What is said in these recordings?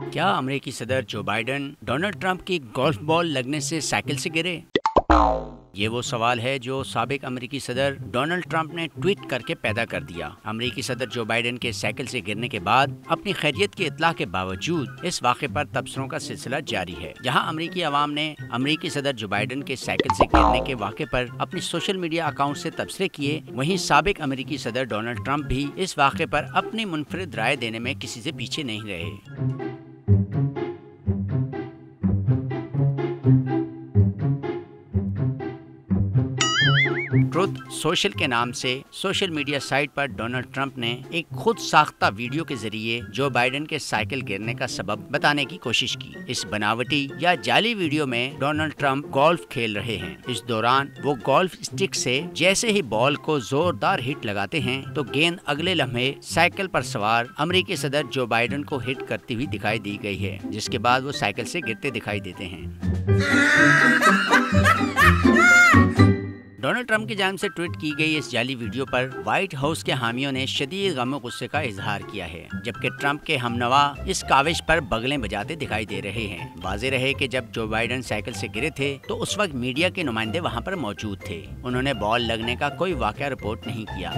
क्या अमेरिकी सदर जो बाइडेन डोनाल्ड ट्रंप की गोल्फ बॉल लगने से साइकिल से गिरे? ये वो सवाल है जो साबिक अमेरिकी सदर डोनाल्ड ट्रंप ने ट्वीट करके पैदा कर दिया। अमेरिकी सदर जो बाइडेन के साइकिल से गिरने के बाद अपनी खैरियत की इत्तला के बावजूद इस वाक़े पर तबसरों का सिलसिला जारी है। जहां अमेरिकी अवाम ने अमेरिकी सदर जो बाइडेन के साइकिल से गिरने के वाक़े पर अपनी सोशल मीडिया अकाउंट से तबसरे किए, वहीं साबिक अमेरिकी सदर डोनाल्ड ट्रंप भी इस वाक़े पर अपनी मुनफरिद राय देने में किसी से पीछे नहीं रहे। ट्रुथ सोशल के नाम से सोशल मीडिया साइट पर डोनाल्ड ट्रंप ने एक खुद साख्ता वीडियो के जरिए जो बाइडेन के साइकिल गिरने का सबब बताने की कोशिश की। इस बनावटी या जाली वीडियो में डोनाल्ड ट्रंप गोल्फ खेल रहे हैं। इस दौरान वो गोल्फ स्टिक से जैसे ही बॉल को जोरदार हिट लगाते हैं तो गेंद अगले लम्हे साइकिल पर सवार अमेरिकी सदर जो बाइडेन को हिट करती हुई दिखाई दी गई है, जिसके बाद वो साइकिल से गिरते दिखाई देते हैं। डोनाल्ड ट्रंप की जानिब से ट्वीट की गई इस जाली वीडियो पर व्हाइट हाउस के हामियों ने शदीद गम गुस्से का इजहार किया है, जबकि ट्रंप के हमनवा इस काविश पर बगलें बजाते दिखाई दे रहे हैं। वाज़ेह रहे कि जब जो बाइडेन साइकिल से गिरे थे तो उस वक्त मीडिया के नुमाइंदे वहां पर मौजूद थे। उन्होंने बॉल लगने का कोई वाकया रिपोर्ट नहीं किया।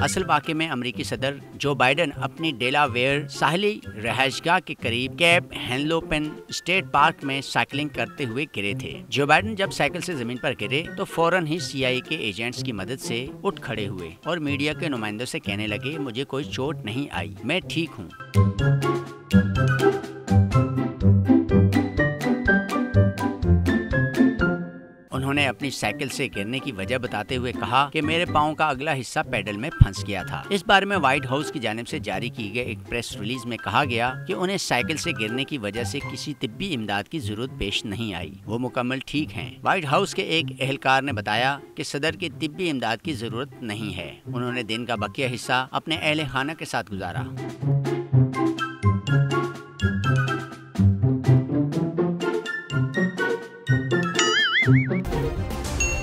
असल वाक़े में अमेरिकी सदर जो बाइडेन अपनी डेलावेयर साहली रहायशगाह के करीब कैप हेनलोपेन स्टेट पार्क में साइकिलिंग करते हुए गिरे थे। जो बाइडेन जब साइकिल से जमीन पर गिरे तो फौरन ही CIA के एजेंट्स की मदद से उठ खड़े हुए और मीडिया के नुमाइंदों से कहने लगे, मुझे कोई चोट नहीं आई, मैं ठीक हूँ। उन्होंने अपनी साइकिल से गिरने की वजह बताते हुए कहा कि मेरे पाँव का अगला हिस्सा पेडल में फंस गया था। इस बारे में व्हाइट हाउस की जानिब से जारी की गई एक प्रेस रिलीज में कहा गया कि उन्हें साइकिल से गिरने की वजह से किसी तिब्बी इमदाद की जरूरत पेश नहीं आई, वो मुकम्मल ठीक हैं। व्हाइट हाउस के एक एहलकार ने बताया कि सदर की तिब्बी इमदाद की जरूरत नहीं है। उन्होंने दिन का बकिया हिस्सा अपने अहले खाना के साथ गुजारा।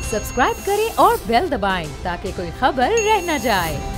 सब्सक्राइब करें और बेल दबाएं ताकि कोई खबर रह न जाए।